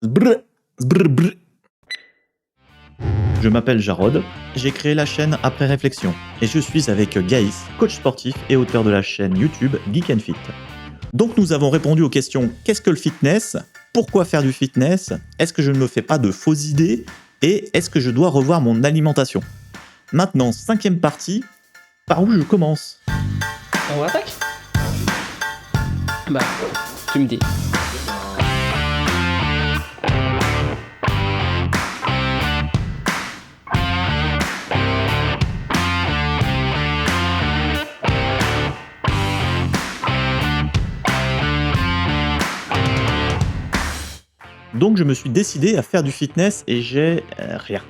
Brr, brr, brr. Je m'appelle Jarod, j'ai créé la chaîne Après Réflexion et je suis avec Gaïs, coach sportif et auteur de la chaîne YouTube Geek and Fit. Donc nous avons répondu aux questions: qu'est-ce que le fitness? Pourquoi faire du fitness? Est-ce que je ne me fais pas de fausses idées? Et est-ce que je dois revoir mon alimentation? Maintenant, 5e partie, par où je commence? On attaque? Bah, tu me dis. Donc je me suis décidé à faire du fitness et j'ai rien.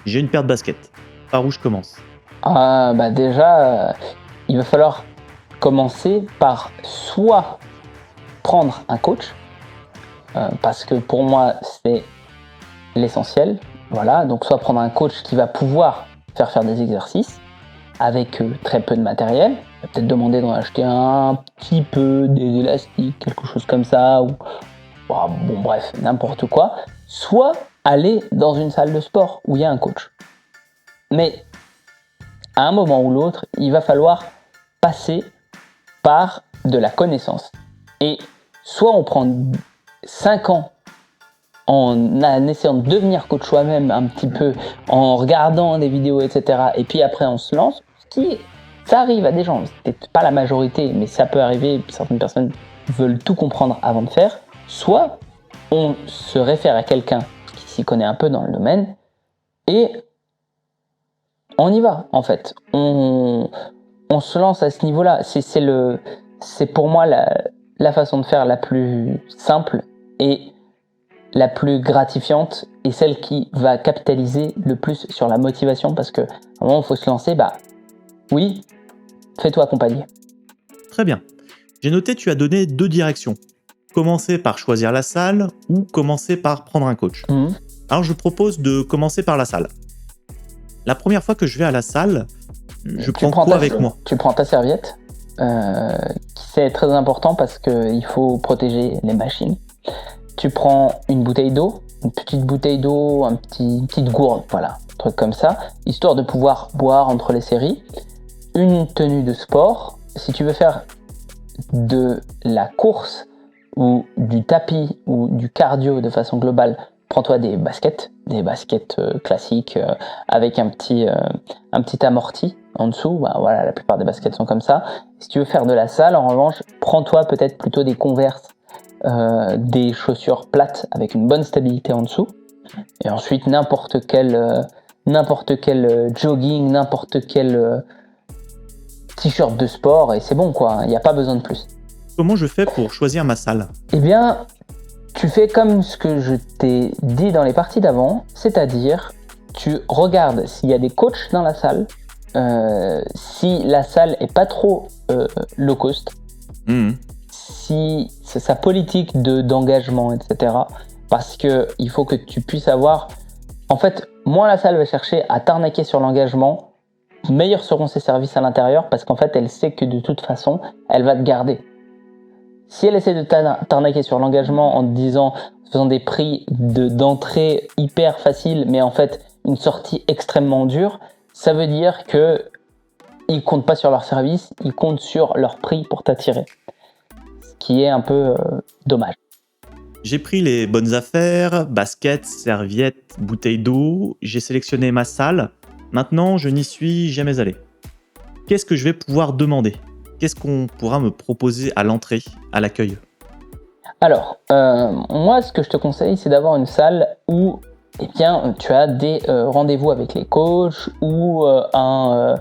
J'ai une paire de baskets. Par où je commence? Déjà, il va falloir commencer par soit prendre un coach, parce que pour moi c'est l'essentiel. Voilà, donc soit prendre un coach qui va pouvoir faire des exercices avec très peu de matériel. Il va peut-être demander d'en acheter un petit peu, des élastiques, quelque chose comme ça, ou bon bref, n'importe quoi. Soit aller dans une salle de sport où il y a un coach. Mais à un moment ou l'autre, il va falloir passer par de la connaissance. Et soit on prend 5 ans en essayant de devenir coach soi-même un petit peu, en regardant des vidéos, etc. Et puis après on se lance, ça arrive à des gens, c'est peut-être pas la majorité, mais ça peut arriver, certaines personnes veulent tout comprendre avant de faire. Soit on se réfère à quelqu'un qui s'y connaît un peu dans le domaine et on y va en fait. On se lance à ce niveau-là. C'est pour moi la façon de faire la plus simple et la plus gratifiante et celle qui va capitaliser le plus sur la motivation, parce qu'à un moment il faut se lancer, oui, fais-toi accompagner. Très bien. J'ai noté, tu as donné 2 directions. Commencer par choisir la salle ou commencer par prendre un coach. Alors je propose de commencer par la salle. La première fois que je vais à la salle, je prends quoi avec moi? Tu prends ta serviette, c'est très important parce qu'il faut protéger les machines. Tu prends une bouteille d'eau, une petite bouteille d'eau, une petite gourde, voilà, un truc comme ça, histoire de pouvoir boire entre les séries. Une tenue de sport, si tu veux faire de la course ou du tapis ou du cardio de façon globale, prends-toi des baskets classiques avec un petit amorti en dessous. Voilà, la plupart des baskets sont comme ça. Si tu veux faire de la salle, en revanche, prends-toi peut-être plutôt des Converse, des chaussures plates avec une bonne stabilité en dessous. Et ensuite, n'importe quel jogging, n'importe quel t-shirt de sport, et c'est bon quoi, il n'y a pas besoin de plus. Comment je fais pour choisir ma salle? Eh bien, tu fais comme ce que je t'ai dit dans les parties d'avant, c'est-à-dire tu regardes s'il y a des coachs dans la salle, si la salle est pas trop low cost, si c'est sa politique d'engagement, etc. Parce que il faut que tu puisses avoir... En fait, moins la salle va chercher à t'arnaquer sur l'engagement, meilleurs seront ses services à l'intérieur, parce qu'en fait, elle sait que de toute façon, elle va te garder. Si elle essaie de t'arnaquer sur l'engagement en te faisant des prix d'entrée hyper faciles, mais en fait une sortie extrêmement dure, ça veut dire que ils comptent pas sur leur service, ils comptent sur leur prix pour t'attirer. Ce qui est un peu dommage. J'ai pris les bonnes affaires, baskets, serviettes, bouteilles d'eau, j'ai sélectionné ma salle. Maintenant, je n'y suis jamais allé. Qu'est-ce que je vais pouvoir demander? Qu'est-ce qu'on pourra me proposer à l'entrée, à l'accueil? Alors, moi, ce que je te conseille, c'est d'avoir une salle où tu as des rendez-vous avec les coachs ou un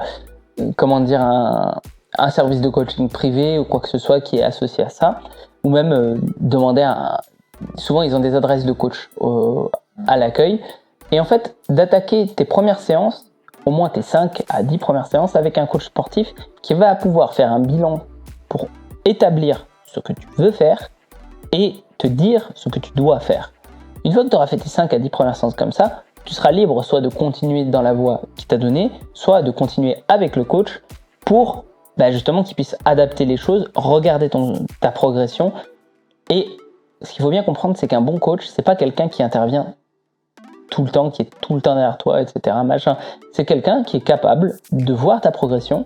service de coaching privé ou quoi que ce soit qui est associé à ça, ou même demander souvent ils ont des adresses de coach à l'accueil, et en fait d'attaquer tes premières séances, au moins tes 5 à 10 premières séances, avec un coach sportif qui va pouvoir faire un bilan pour établir ce que tu veux faire et te dire ce que tu dois faire. Une fois que tu auras fait tes 5 à 10 premières séances comme ça, tu seras libre soit de continuer dans la voie qu'il t'a donnée, soit de continuer avec le coach pour justement qu'il puisse adapter les choses, regarder ta progression et ce qu'il faut bien comprendre, c'est qu'un bon coach, c'est pas quelqu'un qui intervient tout le temps, qui est tout le temps derrière toi, etc. Machin. C'est quelqu'un qui est capable de voir ta progression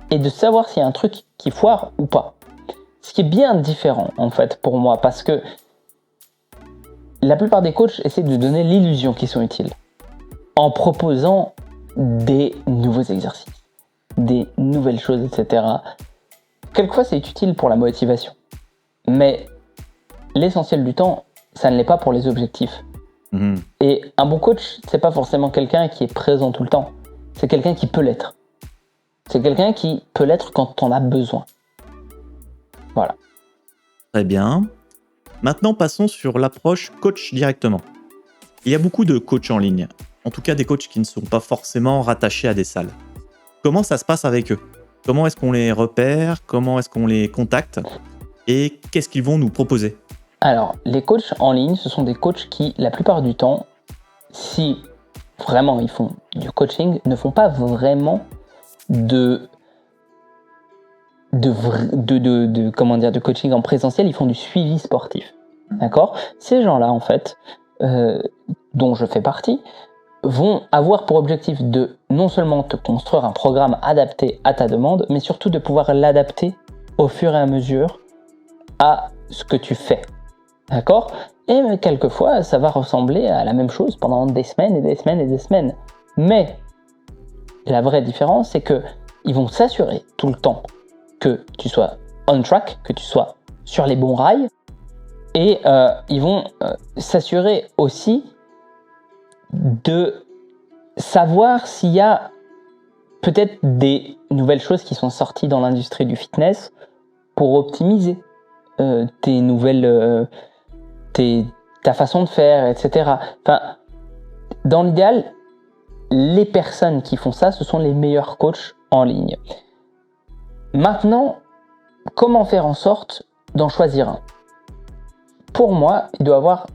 et de savoir s'il y a un truc qui foire ou pas. Ce qui est bien différent, en fait, pour moi, parce que la plupart des coachs essaient de donner l'illusion qu'ils sont utiles en proposant des nouveaux exercices, des nouvelles choses, etc. Quelquefois, c'est utile pour la motivation, mais l'essentiel du temps, ça ne l'est pas pour les objectifs. Et un bon coach, c'est pas forcément quelqu'un qui est présent tout le temps, c'est quelqu'un qui peut l'être. C'est quelqu'un qui peut l'être quand on a besoin. Voilà. Très bien. Maintenant, passons sur l'approche coach directement. Il y a beaucoup de coachs en ligne, en tout cas des coachs qui ne sont pas forcément rattachés à des salles. Comment ça se passe avec eux? Comment est-ce qu'on les repère? Comment est-ce qu'on les contacte? Et qu'est-ce qu'ils vont nous proposer? Alors, les coachs en ligne, ce sont des coachs qui, la plupart du temps, si vraiment ils font du coaching, ne font pas vraiment de coaching en présentiel, ils font du suivi sportif. D'accord? Ces gens-là, en fait, dont je fais partie, vont avoir pour objectif de non seulement te construire un programme adapté à ta demande, mais surtout de pouvoir l'adapter au fur et à mesure à ce que tu fais. D'accord? Et quelquefois, ça va ressembler à la même chose pendant des semaines et des semaines et des semaines. Mais la vraie différence, c'est que ils vont s'assurer tout le temps que tu sois on track, que tu sois sur les bons rails, et ils vont s'assurer aussi de savoir s'il y a peut-être des nouvelles choses qui sont sorties dans l'industrie du fitness pour optimiser ta façon de faire, etc. Enfin, dans l'idéal, les personnes qui font ça, ce sont les meilleurs coachs en ligne. Maintenant, comment faire en sorte d'en choisir un? Pour moi, il doit avoir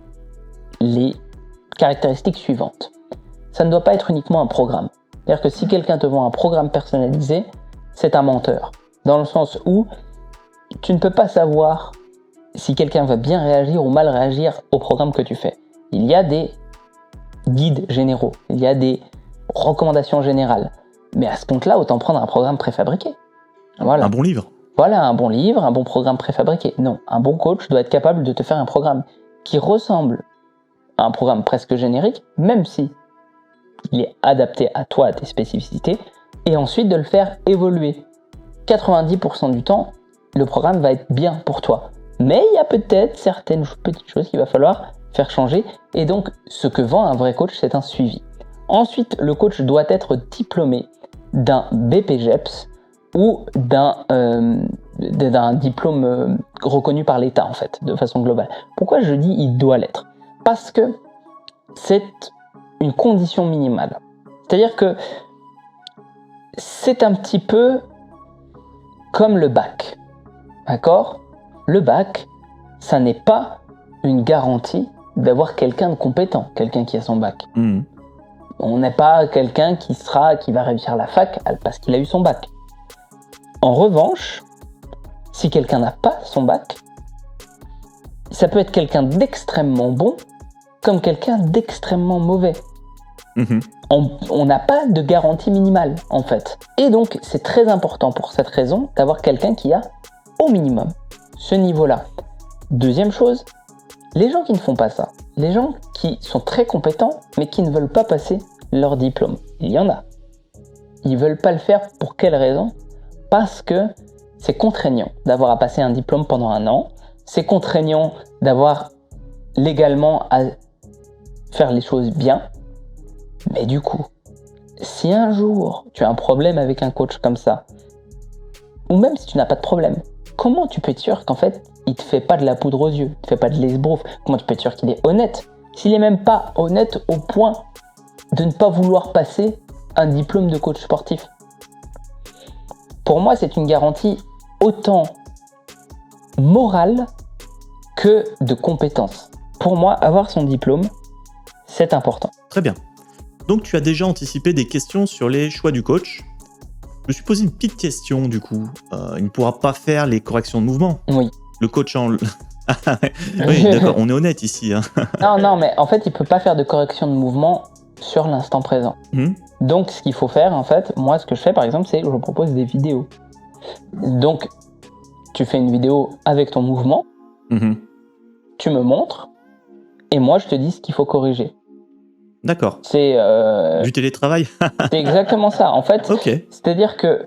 les caractéristiques suivantes. Ça ne doit pas être uniquement un programme. C'est-à-dire que si quelqu'un te vend un programme personnalisé, c'est un menteur. Dans le sens où tu ne peux pas savoir si quelqu'un va bien réagir ou mal réagir au programme que tu fais. Il y a des guides généraux, il y a des recommandations générales. Mais à ce compte-là, autant prendre un programme préfabriqué. Voilà. Un bon livre. Voilà, un bon livre, un bon programme préfabriqué. Non, un bon coach doit être capable de te faire un programme qui ressemble à un programme presque générique, même si il est adapté à toi, à tes spécificités, et ensuite de le faire évoluer. 90% du temps, le programme va être bien pour toi. Mais il y a peut-être certaines petites choses qu'il va falloir faire changer, et donc ce que vend un vrai coach, c'est un suivi. Ensuite, le coach doit être diplômé d'un BPJEPS ou d'un diplôme reconnu par l'État, en fait, de façon globale. Pourquoi je dis il doit l'être? Parce que c'est une condition minimale. C'est-à-dire que c'est un petit peu comme le bac. D'accord? Le bac, ça n'est pas une garantie d'avoir quelqu'un de compétent, quelqu'un qui a son bac. On n'est pas quelqu'un qui va réussir la fac parce qu'il a eu son bac. En revanche, si quelqu'un n'a pas son bac, ça peut être quelqu'un d'extrêmement bon comme quelqu'un d'extrêmement mauvais. On n'a pas de garantie minimale, en fait. Et donc, c'est très important pour cette raison d'avoir quelqu'un qui a, au minimum, ce niveau-là. Deuxième chose, les gens qui ne font pas ça, les gens qui sont très compétents, mais qui ne veulent pas passer leur diplôme, il y en a. Ils veulent pas le faire pour quelle raison? Parce que c'est contraignant d'avoir à passer un diplôme pendant 1 an, c'est contraignant d'avoir légalement à faire les choses bien, mais du coup, si un jour tu as un problème avec un coach comme ça, ou même si tu n'as pas de problème, comment tu peux être sûr qu'en fait, il te fait pas de la poudre aux yeux, il te fait pas de l'esbrouf? Comment tu peux être sûr qu'il est honnête? S'il est même pas honnête au point de ne pas vouloir passer un diplôme de coach sportif. Pour moi, c'est une garantie autant morale que de compétence. Pour moi, avoir son diplôme, c'est important. Très bien. Donc tu as déjà anticipé des questions sur les choix du coach. Je me suis posé une petite question du coup. Il ne pourra pas faire les corrections de mouvement. Oui. Le coach en... Oui, d'accord, on est honnête ici. Hein. Non, mais en fait, il peut pas faire de correction de mouvement sur l'instant présent. Donc, ce qu'il faut faire, en fait, moi, ce que je fais, par exemple, c'est que je propose des vidéos. Donc, tu fais une vidéo avec ton mouvement, tu me montres, et moi, je te dis ce qu'il faut corriger. D'accord. C'est du télétravail. C'est exactement ça. En fait, Ok. c'est-à-dire que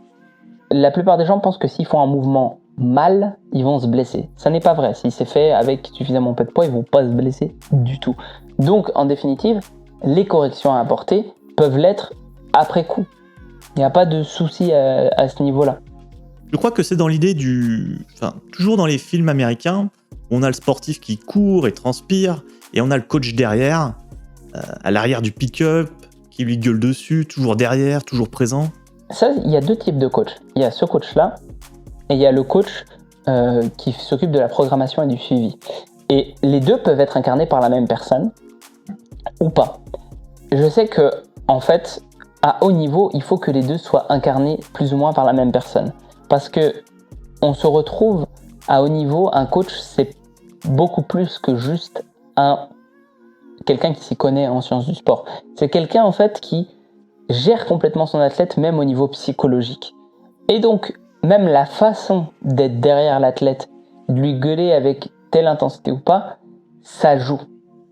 la plupart des gens pensent que s'ils font un mouvement mal, ils vont se blesser. Ça n'est pas vrai. Si c'est fait avec suffisamment peu de poids, ils vont pas se blesser du tout. Donc, en définitive, les corrections à apporter peuvent l'être après coup. Il n'y a pas de souci à ce niveau-là. Je crois que c'est dans l'idée toujours dans les films américains, on a le sportif qui court et transpire, et on a le coach derrière, à l'arrière du pick-up, qui lui gueule dessus, toujours derrière, toujours présent. Ça, il y a deux types de coachs. Il y a ce coach-là, et il y a le coach qui s'occupe de la programmation et du suivi. Et les deux peuvent être incarnés par la même personne, ou pas. Je sais que, en fait, à haut niveau, il faut que les deux soient incarnés plus ou moins par la même personne. Parce que on se retrouve à haut niveau, un coach, c'est beaucoup plus que juste quelqu'un qui s'y connaît en sciences du sport. C'est quelqu'un, en fait, qui gère complètement son athlète, même au niveau psychologique. Et donc, même la façon d'être derrière l'athlète, de lui gueuler avec telle intensité ou pas, ça joue.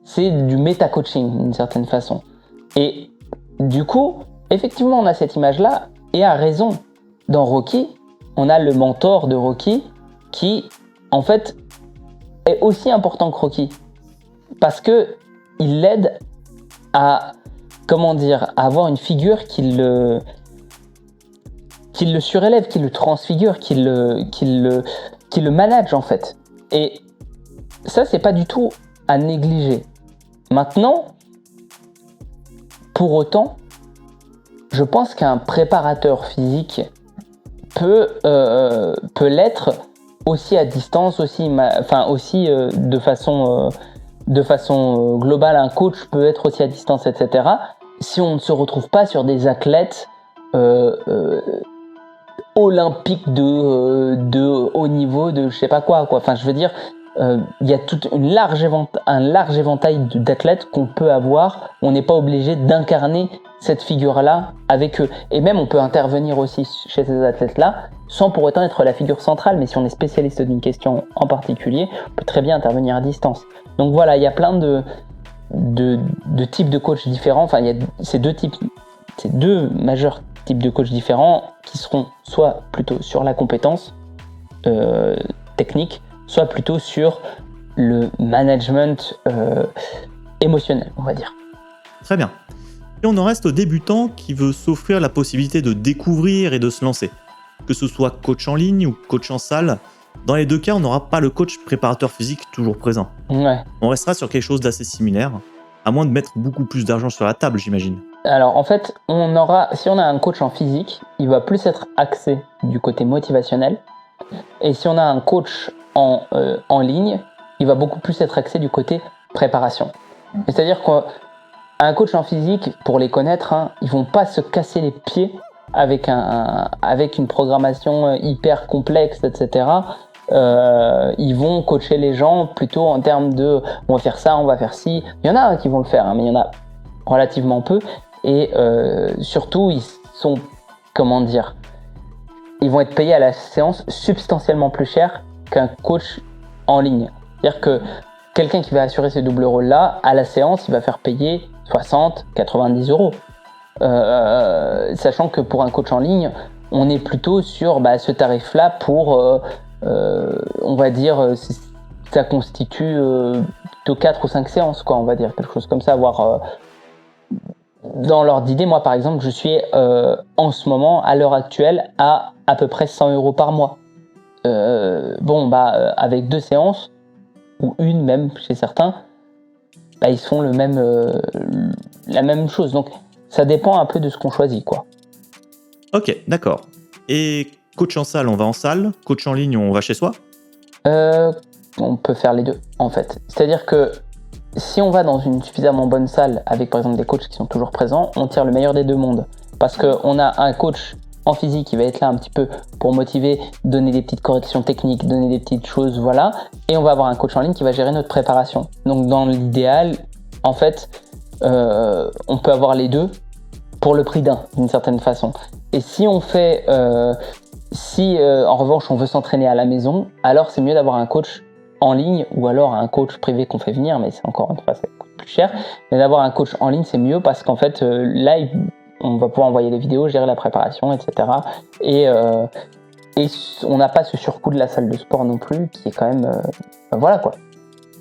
C'est du méta-coaching, d'une certaine façon. Et du coup, effectivement, on a cette image-là, et à raison. Dans Rocky, on a le mentor de Rocky qui, en fait, est aussi important que Rocky. Parce que il l'aide à, à avoir une figure qui le surélève, qui le transfigure, qui le manage, en fait. Et ça, c'est pas du tout à négliger. Maintenant, pour autant, je pense qu'un préparateur physique peut l'être aussi à distance, aussi de façon globale. Un coach peut être aussi à distance, etc. Si on ne se retrouve pas sur des athlètes olympiques de haut niveau, de je sais pas quoi. Enfin, je veux dire, il y a un large éventail d'athlètes qu'on peut avoir. On n'est pas obligé d'incarner cette figure-là avec eux. Et même, on peut intervenir aussi chez ces athlètes-là sans pour autant être la figure centrale. Mais si on est spécialiste d'une question en particulier, on peut très bien intervenir à distance. Donc voilà, il y a plein de types de coachs différents. Enfin, il y a ces deux majeurs types de coachs différents qui seront soit plutôt sur la compétence technique, soit plutôt sur le management émotionnel, on va dire. Très bien. Et on en reste au débutant qui veut s'offrir la possibilité de découvrir et de se lancer. Que ce soit coach en ligne ou coach en salle, dans les deux cas, on n'aura pas le coach préparateur physique toujours présent. Ouais. On restera sur quelque chose d'assez similaire, à moins de mettre beaucoup plus d'argent sur la table, j'imagine. Alors en fait, si on a un coach en physique, il va plus être axé du côté motivationnel. Et si on a un coach en ligne, il va beaucoup plus être axé du côté préparation. C'est-à-dire qu'un coach en physique, pour les connaître, ils vont pas se casser les pieds avec une programmation hyper complexe, etc. Ils vont coacher les gens plutôt en termes de on va faire ça, on va faire ci. Il y en a qui vont le faire, mais il y en a relativement peu. Et surtout, ils sont, ils vont être payés à la séance substantiellement plus cher qu'un coach en ligne. C'est-à-dire que quelqu'un qui va assurer ces doubles rôles-là, à la séance, il va faire payer 60, 90 euros. Sachant que pour un coach en ligne, on est plutôt sur ce tarif-là pour, on va dire, ça constitue plutôt 4 ou 5 séances, quoi, on va dire, quelque chose comme ça, voire... Dans l'ordre d'idée, moi par exemple, je suis en ce moment, à l'heure actuelle, à peu près 100 euros par mois. Avec 2 séances, ou une même chez certains, ils font la même chose. Donc ça dépend un peu de ce qu'on choisit, quoi. Ok, d'accord. Et coach en salle, on va en salle. Coach en ligne, on va chez soi. On peut faire les deux, en fait. C'est-à-dire que si on va dans une suffisamment bonne salle avec par exemple des coachs qui sont toujours présents, on tire le meilleur des deux mondes. Parce qu'on a un coach en physique, il va être là un petit peu pour motiver, donner des petites corrections techniques, donner des petites choses, voilà. Et on va avoir un coach en ligne qui va gérer notre préparation. Donc dans l'idéal, en fait, on peut avoir les deux pour le prix d'un, d'une certaine façon. Et si on fait, en revanche on veut s'entraîner à la maison, alors c'est mieux d'avoir un coach en ligne ou alors un coach privé qu'on fait venir, mais c'est encore une fois, ça coûte plus cher. Mais d'avoir un coach en ligne, c'est mieux parce qu'en fait, là, on va pouvoir envoyer des vidéos, gérer la préparation, etc. Et on n'a pas ce surcoût de la salle de sport non plus, qui est quand même... voilà quoi.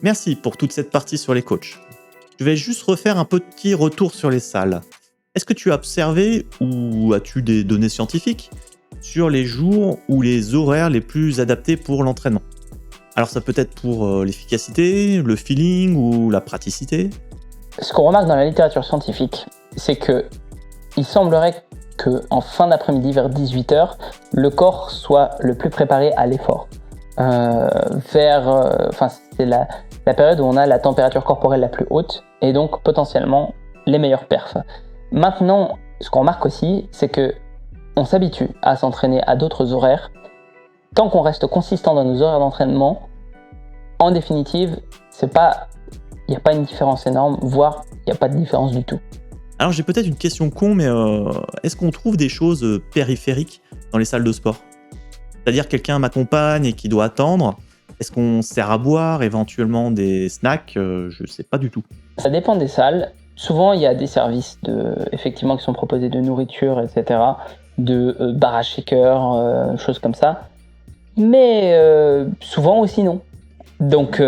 Merci pour toute cette partie sur les coachs. Je vais juste refaire un petit retour sur les salles. Est-ce que tu as observé ou as-tu des données scientifiques sur les jours ou les horaires les plus adaptés pour l'entraînement? Alors ça peut être pour l'efficacité, le feeling ou la praticité. Ce qu'on remarque dans la littérature scientifique, c'est que il semblerait qu'en fin d'après-midi, vers 18h, le corps soit le plus préparé à l'effort. C'est la période où on a la température corporelle la plus haute et donc potentiellement les meilleures perfs. Maintenant, ce qu'on remarque aussi, c'est que on s'habitue à s'entraîner à d'autres horaires. Tant qu'on reste consistant dans nos horaires d'entraînement, en définitive, il n'y a pas une différence énorme, voire il n'y a pas de différence du tout. Alors j'ai peut-être une question con, mais est-ce qu'on trouve des choses périphériques dans les salles de sport? C'est-à-dire quelqu'un m'accompagne et qui doit attendre. Est-ce qu'on sert à boire, éventuellement des snacks? Je sais pas du tout. Ça dépend des salles. Souvent, il y a des services effectivement qui sont proposés de nourriture, etc., de bar à shaker, choses comme ça. Mais souvent aussi non. Donc,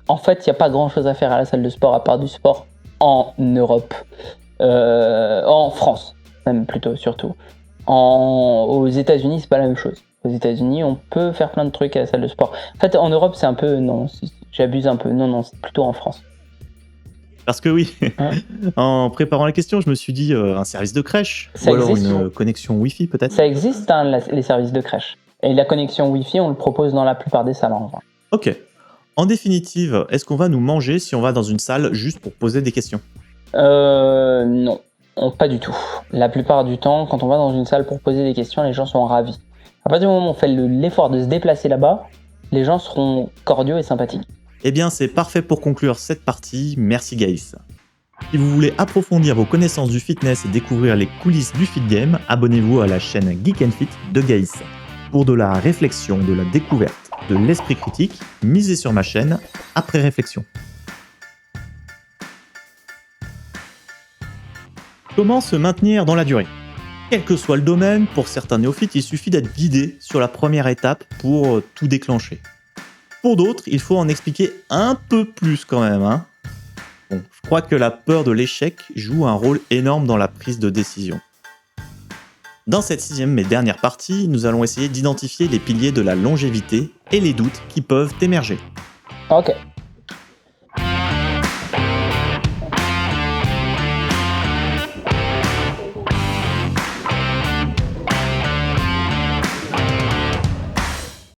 en fait, il n'y a pas grand-chose à faire à la salle de sport à part du sport en Europe, en France, même plutôt, surtout. Aux États-Unis, c'est pas la même chose. Aux États-Unis, on peut faire plein de trucs à la salle de sport. En fait, en Europe, c'est un peu... Non, j'abuse un peu. Non, c'est plutôt en France. Parce que oui, en préparant la question, je me suis dit un service de crèche ou alors une connexion Wi-Fi peut-être. Ça existe, hein, les services de crèche. Et la connexion Wi-Fi, on le propose dans la plupart des salles en vrai. Ok. En définitive, est-ce qu'on va nous manger si on va dans une salle juste pour poser des questions? Non, pas du tout. La plupart du temps, quand on va dans une salle pour poser des questions, les gens sont ravis. À partir du moment où on fait l'effort de se déplacer là-bas, les gens seront cordiaux et sympathiques. Eh bien, c'est parfait pour conclure cette partie. Merci Gaïs. Si vous voulez approfondir vos connaissances du fitness et découvrir les coulisses du fit game, abonnez-vous à la chaîne Geek & Fit de Gaïs. Pour de la réflexion, de la découverte, de l'esprit critique, misez sur ma chaîne après réflexion. Comment se maintenir dans la durée? Quel que soit le domaine, pour certains néophytes, il suffit d'être guidé sur la première étape pour tout déclencher. Pour d'autres, il faut en expliquer un peu plus quand même. Bon, je crois que la peur de l'échec joue un rôle énorme dans la prise de décision. Dans cette 6e et dernière partie, nous allons essayer d'identifier les piliers de la longévité et les doutes qui peuvent émerger. Ok.